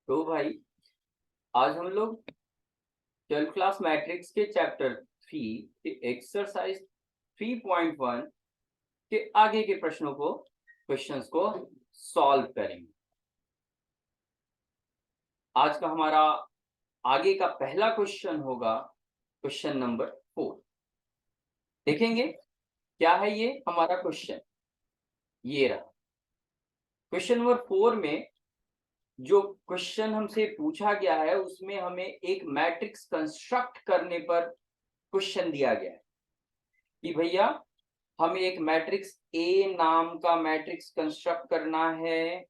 तो भाई आज हम लोग 12th क्लास मैट्रिक्स के चैप्टर 3 के एक्सरसाइज 3.1 के आगे के क्वेश्चंस को सॉल्व करेंगे। आज का हमारा आगे का पहला क्वेश्चन होगा क्वेश्चन नंबर 4। देखेंगे क्या है ये हमारा क्वेश्चन। ये रहा क्वेश्चन नंबर 4 में जो क्वेश्चन हमसे पूछा गया है उसमें हमें एक मैट्रिक्स कंस्ट्रक्ट करने पर क्वेश्चन दिया गया है कि भैया हमें एक मैट्रिक्स ए नाम का मैट्रिक्स कंस्ट्रक्ट करना है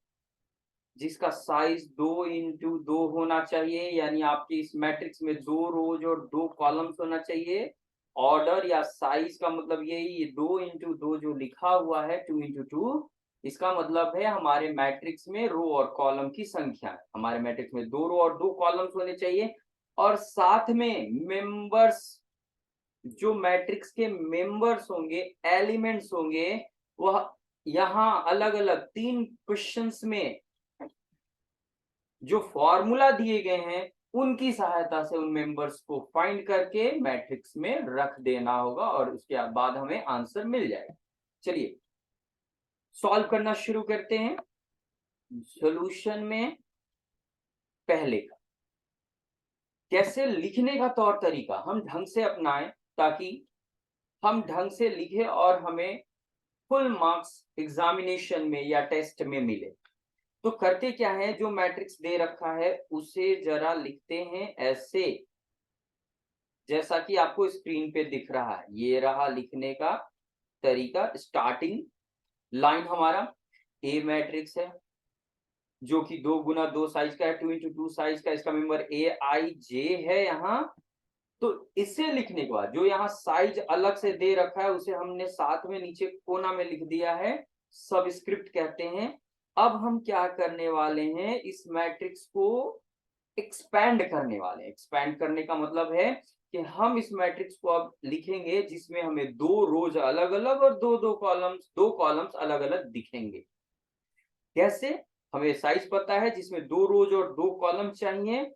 जिसका साइज 2x2 होना चाहिए, यानी आपके इस मैट्रिक्स में 2 रोज और 2 कॉलम्स होना चाहिए। ऑर्डर या साइज का मतलब यही, ये 2x2 जो लिखा हुआ है 2x2, इसका मतलब है हमारे मैट्रिक्स में रो और कॉलम की संख्या है। हमारे मैट्रिक्स में 2 रो और 2 कॉलम्स होने चाहिए और साथ में मेंबर्स, जो मैट्रिक्स के मेंबर्स होंगे, एलिमेंट्स होंगे, वह यहाँ अलग अलग 3 क्वेश्चंस में जो फॉर्मूला दिए गए हैं उनकी सहायता से उन मेंबर्स को फाइंड करके मैट्रिक्स में रख देना होगा और उसके बाद हमें आंसर मिल जाएगा। चलिए सॉल्व करना शुरू करते हैं। सॉल्यूशन में पहले का कैसे लिखने का तौर तरीका हम ढंग से अपनाएं ताकि हम ढंग से लिखे और हमें फुल मार्क्स एग्जामिनेशन में या टेस्ट में मिले। तो करते क्या है, जो मैट्रिक्स दे रखा है उसे जरा लिखते हैं ऐसे जैसा कि आपको स्क्रीन पे दिख रहा है। ये रहा लिखने का तरीका। स्टार्टिंग लाइन हमारा ए मैट्रिक्स है जो कि 2x2 साइज का है, 2x2 साइज का। इसका मेंबर ए आई जे है यहाँ। तो इसे लिखने के बाद जो यहाँ साइज अलग से दे रखा है उसे हमने साथ में नीचे कोना में लिख दिया है, सबस्क्रिप्ट कहते हैं। अब हम क्या करने वाले हैं, इस मैट्रिक्स को एक्सपैंड करने वाले हैं। एक्सपैंड करने का मतलब है कि हम इस मैट्रिक्स को अब लिखेंगे जिसमें हमें 2 रोज अलग अलग और 2 कॉलम्स अलग अलग दिखेंगे। कैसे, हमें साइज पता है जिसमें 2 रोज और 2 कॉलम चाहिए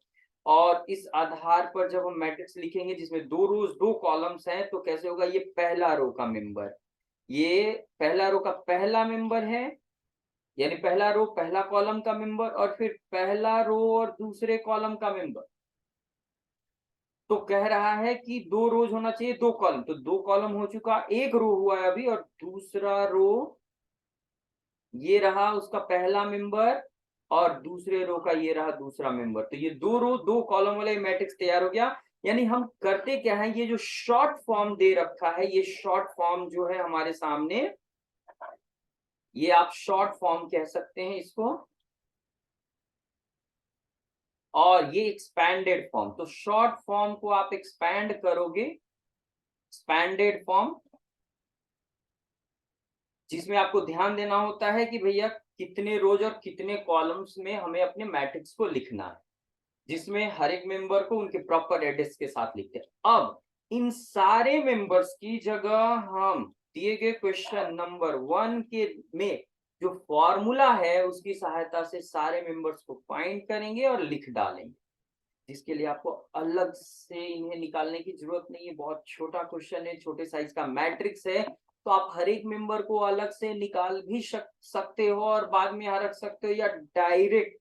और इस आधार पर जब हम मैट्रिक्स लिखेंगे जिसमें 2 रोज 2 कॉलम्स हैं तो कैसे होगा, ये पहला रो का मेंबर, ये पहला रो का पहला मेंबर है, यानी पहला रो पहला कॉलम का मेंबर और फिर पहला रो और दूसरे कॉलम का मेंबर। तो कह रहा है कि 2 रोज होना चाहिए 2 कॉलम, तो 2 कॉलम हो चुका, एक रो हुआ है अभी और दूसरा रो ये रहा उसका पहला मेंबर और दूसरे रो का ये रहा दूसरा मेंबर। तो ये 2 रो 2 कॉलम वाले मैट्रिक्स तैयार हो गया। यानी हम करते क्या है, ये जो शॉर्ट फॉर्म दे रखा है, ये शॉर्ट फॉर्म जो है हमारे सामने, ये आप शॉर्ट फॉर्म कह सकते हैं इसको, और ये एक्सपैंडेड फॉर्म। तो शॉर्ट फॉर्म को आप एक्सपैंड करोगे, एक्सपैंडेड फॉर्म, जिसमें आपको ध्यान देना होता है कि भैया कितने रोज और कितने कॉलम्स में हमें अपने मैट्रिक्स को लिखना है, जिसमें हर एक मेंबर को उनके प्रॉपर एड्रेस के साथ लिखते हैं। अब इन सारे मेंबर्स की जगह हम दिए गए क्वेश्चन नंबर 1 के में जो फॉर्मूला है उसकी सहायता से सारे मेंबर्स को फाइंड करेंगे और लिख डालेंगे, जिसके लिए आपको अलग से इन्हें निकालने की जरूरत नहीं है। बहुत छोटा क्वेश्चन है, छोटे साइज का मैट्रिक्स है, तो आप हर एक मेंबर को अलग से निकाल भी सकते हो और बाद में यहाँ रख सकते हो, या डायरेक्ट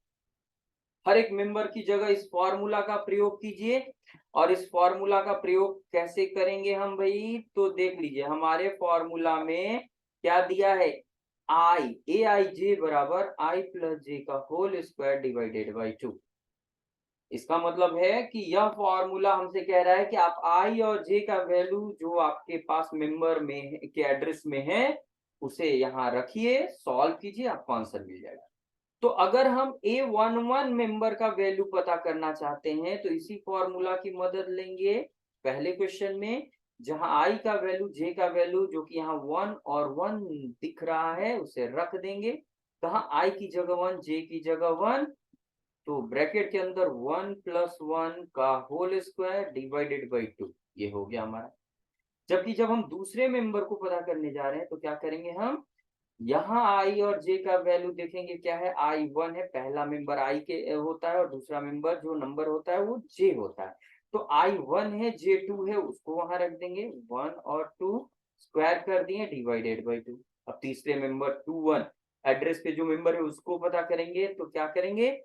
हर एक मेंबर की जगह इस फॉर्मूला का प्रयोग कीजिए। और इस फॉर्मूला का प्रयोग कैसे करेंगे हम भाई, तो देख लीजिए हमारे फॉर्मूला में क्या दिया है, आई ए आई जे बराबर आई प्लस जे का होल स्क्वायर डिवाइडेड बाई 2। इसका मतलब है कि यह फॉर्मूला हमसे कह रहा है कि आप आई और जे का वैल्यू जो आपके पास मेंबर में के एड्रेस में है उसे यहाँ रखिए, सॉल्व कीजिए, आपको आंसर मिल जाएगा। तो अगर हम A11 मेंबर का वैल्यू पता करना चाहते हैं तो इसी फॉर्मूला की मदद लेंगे। पहले क्वेश्चन में जहां I का वैल्यू J का वैल्यू जो कि यहाँ 1 और 1 दिख रहा है उसे रख देंगे। कहा I की जगह 1, J की जगह 1, तो ब्रैकेट के अंदर 1 + 1 का होल स्क्वायर डिवाइडेड बाई 2, ये हो गया हमारा। जबकि जब हम दूसरे मेंबर को पता करने जा रहे हैं तो क्या करेंगे हम, यहाँ आई और जे का वैल्यू देखेंगे क्या है, आई 1 है, पहला मेंबर आई के होता है और दूसरा मेंबर जो नंबर होता है वो जे होता है। तो आई 1 है, जे 2 है, उसको वहां रख देंगे, 1 और 2 स्क्वायर कर दिए डिवाइडेड बाई 2। अब तीसरे मेंबर 2 1 एड्रेस पे जो मेंबर है उसको पता करेंगे, तो क्या करेंगे,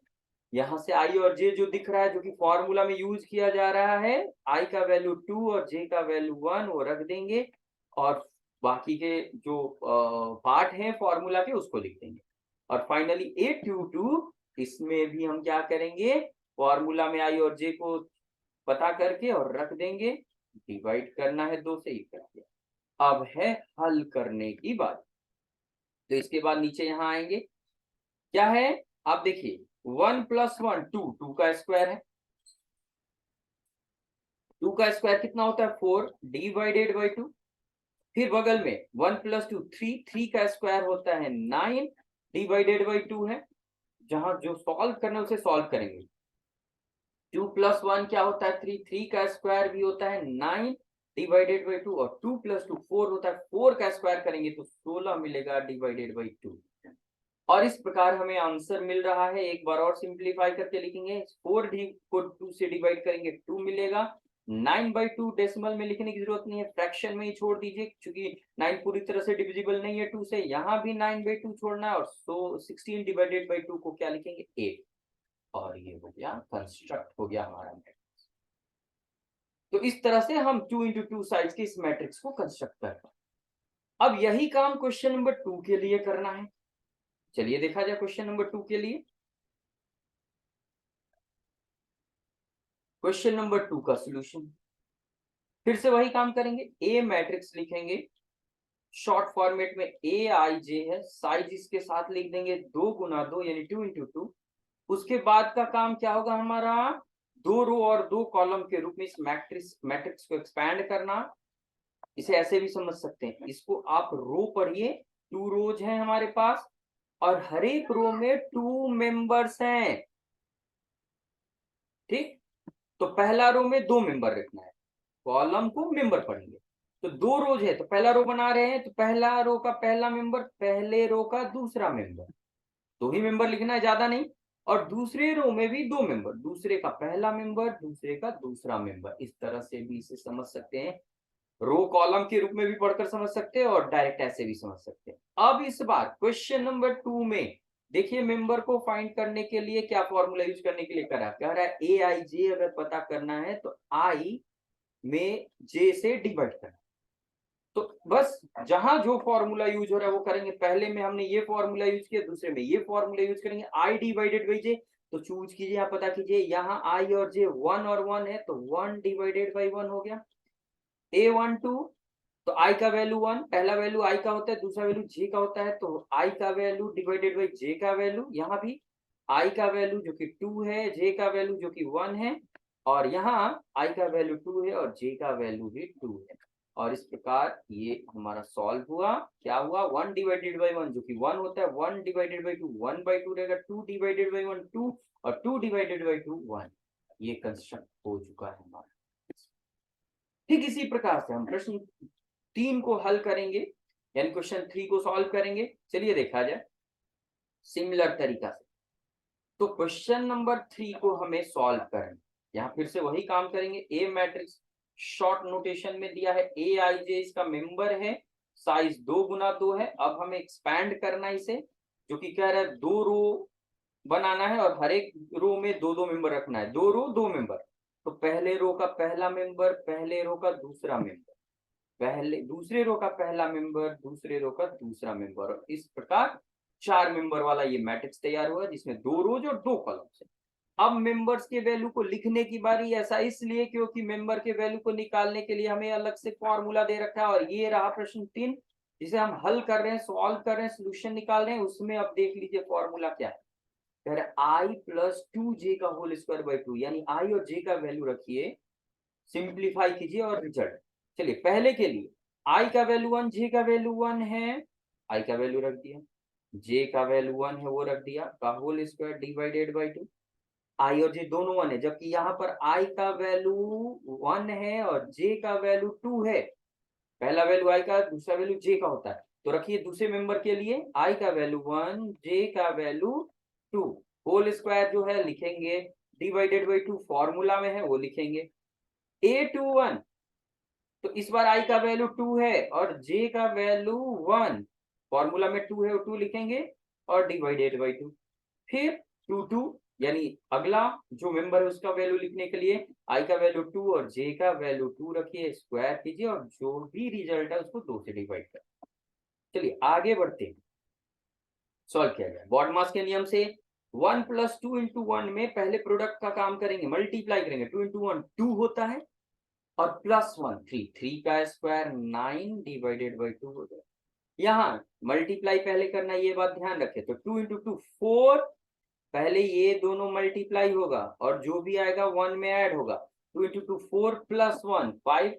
यहाँ से आई और जे जो दिख रहा है, जो कि फॉर्मूला में यूज किया जा रहा है, आई का वैल्यू 2 और जे का वैल्यू 1 वो रख देंगे, और बाकी के जो पार्ट हैं फॉर्मूला के उसको लिख देंगे। और फाइनली A22 इसमें भी हम क्या करेंगे, फॉर्मूला में आई और जे को पता करके और रख देंगे, डिवाइड करना है 2 से, ही कर दिया। अब है हल करने की बात। तो इसके बाद नीचे यहाँ आएंगे, क्या है, आप देखिए 1 + 1 2, 2 का स्क्वायर है, 2 का स्क्वायर कितना होता है 4 डिवाइडेड बाई 2। फिर बगल में 1 + 2 3, 3 का स्क्वायर होता है 9 डिवाइडेड बाई 2 है। जहां जो सॉल्व करना है उसे सॉल्व करेंगे। 2 + 1 क्या होता है 3, 3 का स्क्वायर भी होता है 9 डिवाइडेड बाई 2, और 2 + 2 4 होता है, 4 का स्क्वायर करेंगे तो 16 मिलेगा डिवाइडेड बाई 2। और इस प्रकार हमें आंसर मिल रहा है। एक बार और सिंप्लीफाई करके लिखेंगे, 4 को 2 से डिवाइड करेंगे 2 मिलेगा, 9/2 डेसिमल में लिखने की जरूरत नहीं है, फ्रैक्शन में ही छोड़ दीजिए, क्योंकि 9 पूरी तरह से डिविजिबल नहीं है 2 से, यहाँ भी 9/2 छोड़ना है, और सो 16 डिवाइडेड बाई 2 को क्या लिखेंगे 8, और ये हो गया कंस्ट्रक्ट हो गया हमारा मैट्रिक्स। तो इस तरह से हम 2 into 2 साइज के इस मैट्रिक्स को कंस्ट्रक्ट कर पाए। अब यही काम क्वेश्चन नंबर 2 के लिए करना है। चलिए देखा जाए क्वेश्चन नंबर 2 के लिए। क्वेश्चन नंबर 2 का सॉल्यूशन, फिर से वही काम करेंगे, ए मैट्रिक्स लिखेंगे, शॉर्ट फॉर्मेट में ए आई जे है, साइज इसके साथ लिख देंगे 2 × 2 यानी 2 into 2। उसके बाद का काम क्या होगा हमारा, 2 रो और 2 कॉलम के रूप में इस मैट्रिक्स को एक्सपैंड करना। इसे ऐसे भी समझ सकते हैं, इसको आप रो पढ़िए, 2 रोज हैं हमारे पास, और हर एक रो में 2 मेंबर्स हैं, ठीक। तो पहला रो में 2 मेंबर रखना है, कॉलम को मेंबर पढ़ेंगे। तो 2 रोज है तो पहला रो बना रहे हैं, तो पहला रो का पहला मेंबर, पहले रो का दूसरा मेंबर, 2 ही मेंबर लिखना है, ज्यादा नहीं। और दूसरे रो में भी 2 मेंबर, दूसरे का पहला मेंबर, दूसरे का दूसरा मेंबर, इस तरह से भी इसे समझ सकते हैं। रो कॉलम के रूप में भी पढ़कर समझ सकते हैं और डायरेक्ट ऐसे भी समझ सकते हैं। अब इस बार क्वेश्चन नंबर 2 में देखिए, मेंबर को फाइंड करने के लिए क्या फॉर्मूला यूज करने के लिए कह रहा है ए आई जे अगर पता करना है तो आई में जे से डिवाइड करना। तो बस जहां जो फॉर्मूला यूज हो रहा है वो करेंगे। पहले में हमने ये फॉर्मूला यूज किया, दूसरे में ये फॉर्मूला यूज करेंगे, आई डिवाइडेड बाई जे। तो चूज कीजिए, यहाँ पता कीजिए, यहाँ आई और जे 1 और 1 है, तो 1 डिवाइडेड बाई 1 हो गया। A12, तो आई का वैल्यू 1, पहला वैल्यू आई का होता है, दूसरा वैल्यू जे का होता है, तो आई का वैल्यू डिवाइडेड बाई जे का वैल्यू। यहाँ भी आई का वैल्यू जो कि 2 है, जे का वैल्यू जो कि 1 है, और यहाँ आई का वैल्यू 2 है और जे का वैल्यू भी 2 है। और इस प्रकार ये हमारा सॉल्व हुआ। क्या हुआ, 1 डिवाइडेड बाई 1 जो कि 1 होता है, 1 डिवाइडेड बाई 2 1/2 रहेगा, 2 डिवाइडेड बाई 1 2, और 2 डिवाइडेड बाई 2 1। ये कंस्ट्रक्ट हो चुका है हमारा। ठीक इसी प्रकार से हम प्रश्न 3 को हल करेंगे, यानी क्वेश्चन 3 को सॉल्व करेंगे। चलिए देखा जाए सिमिलर तरीका से। तो क्वेश्चन नंबर 3 को हमें सॉल्व करना, यहाँ फिर से वही काम करेंगे। ए मैट्रिक्स शॉर्ट नोटेशन में दिया है, ए आई जे इसका मेंबर है, साइज 2 × 2 है। अब हमें एक्सपैंड करना इसे, जो कि कह रहा है 2 रो बनाना है और हर एक रो में 2 मेंबर रखना है, 2 रो 2 मेंबर। तो पहले रो का पहला मेंबर, पहले रो का दूसरा मेंबर, पहले दूसरे रो का पहला मेंबर, दूसरे रो का दूसरा मेंबर, और इस प्रकार 4 मेंबर वाला ये मैट्रिक्स तैयार हुआ, जिसमें 2 रोज और 2 कॉलम्स है। अब मेंबर्स के वैल्यू को लिखने की बारी। ऐसा इसलिए क्योंकि मेंबर के वैल्यू को निकालने के लिए हमें अलग से फॉर्मूला दे रखा है, और ये रहा प्रश्न 3 जिसे हम हल कर रहे हैं, सॉल्व कर रहे हैं, सोल्यूशन निकाल रहे हैं। उसमें अब देख लीजिए फॉर्मूला क्या है, कह रहे आई प्लस 2 जे का होल स्क्वायर बाई 2, यानी आई और जे का वैल्यू रखिए, सिंप्लीफाई कीजिए और रिजल्ट। चलिए पहले के लिए आई का वैल्यू 1, जे का वैल्यू 1 है, आई का वैल्यू रख दिया, जे का वैल्यू 1 है वो रख दिया, का होल स्क्वायर डिवाइडेड बाई 2। आई और जे दोनों 1 है, जबकि यहाँ पर आई का वैल्यू 1 है और जे का वैल्यू 2 है। पहला वैल्यू आई का, दूसरा वैल्यू जे का होता है, तो रखिए दूसरे मेंबर के लिए i का वैल्यू 1, j का वैल्यू 2, होल स्क्वायर जो है लिखेंगे डिवाइडेड बाई 2, फॉर्मूला में है वो लिखेंगे a21। तो इस बार i का वैल्यू 2 है और j का वैल्यू 1, फॉर्मूला में 2 है वो 2 लिखेंगे और डिवाइडेड बाई 2। फिर 2 यानी अगला जो मेंबर है उसका वैल्यू लिखने के लिए i का वैल्यू 2 और j का वैल्यू 2 रखिए, स्क्वायर कीजिए और जो भी रिजल्ट है उसको 2 से डिवाइड करें। चलिए आगे बढ़ते हैं, सॉल्व किया जाए। बॉडमास के नियम से 1 प्लस 2 इंटू 1 में पहले प्रोडक्ट का काम करेंगे, मल्टीप्लाई करेंगे। 2 इंटू 1 2 होता है और प्लस 1 3, 3 का स्क्वायर 9 डिवाइडेड बाई 2 हो जाएगा। यहाँ मल्टीप्लाई पहले करना, ये बात ध्यान रखें। तो 2 इंटू 2 4, पहले ये दोनों मल्टीप्लाई होगा और जो भी आएगा 1 में ऐड होगा। 2 इंटू 2 4 प्लस 1 5,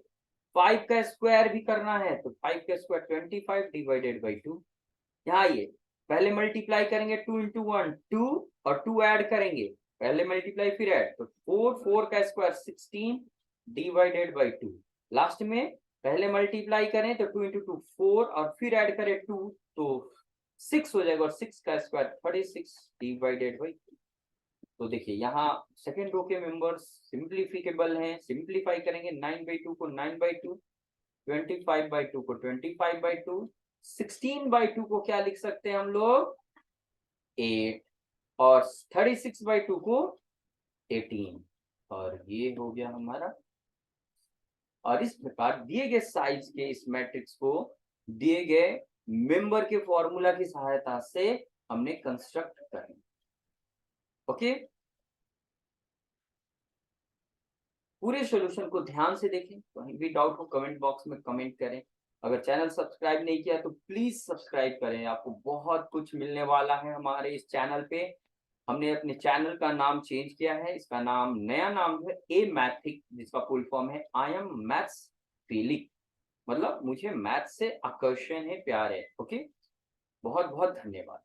5 का स्क्वायर भी करना है तो 5 का स्क्वायर 25 डिवाइडेड बाई 2। यहाँ ये पहले मल्टीप्लाई करेंगे 2 इंटू 1 2 और 2 ऐड करेंगे, पहले मल्टीप्लाई फिर ऐड, तो 4, 4 का स्क्वायर 16 डिवाइडेड बाई 2। लास्ट में पहले मल्टीप्लाई करें तो 2 इंटू 2 4 और फिर ऐड करें 2 तो 6 हो जाएगा और 6 का स्क्वायर 36 डिवाइडेड बाई 2। तो देखिए यहाँ सेकेंड रो के मेंबर्स सिंप्लीफिकेबल हैं, सिंप्लीफाई करेंगे 9 बाई 2 को 9 बाई 2, 25 बाई 2 को 25 बाई 2, 16 बाई 2 को क्या लिख सकते हैं हम लोग 8 और 36 बाई 2 को 18 और ये हो गया हमारा। और इस प्रकार दिए गए साइज के इस मैट्रिक्स को दिए गए मेंबर के फॉर्मूला की सहायता से हमने कंस्ट्रक्ट करना। ओके, पूरे सॉल्यूशन को ध्यान से देखें, कहीं भी डाउट हो कमेंट बॉक्स में कमेंट करें। अगर चैनल सब्सक्राइब नहीं किया तो प्लीज सब्सक्राइब करें, आपको बहुत कुछ मिलने वाला है हमारे इस चैनल पे। हमने अपने चैनल का नाम चेंज किया है, इसका नाम नया नाम है ए मैथिक, जिसका फुल फॉर्म है आई एम मैथ्स फीलिंग, मतलब मुझे मैथ से आकर्षण है, प्यार है। ओके, बहुत बहुत धन्यवाद।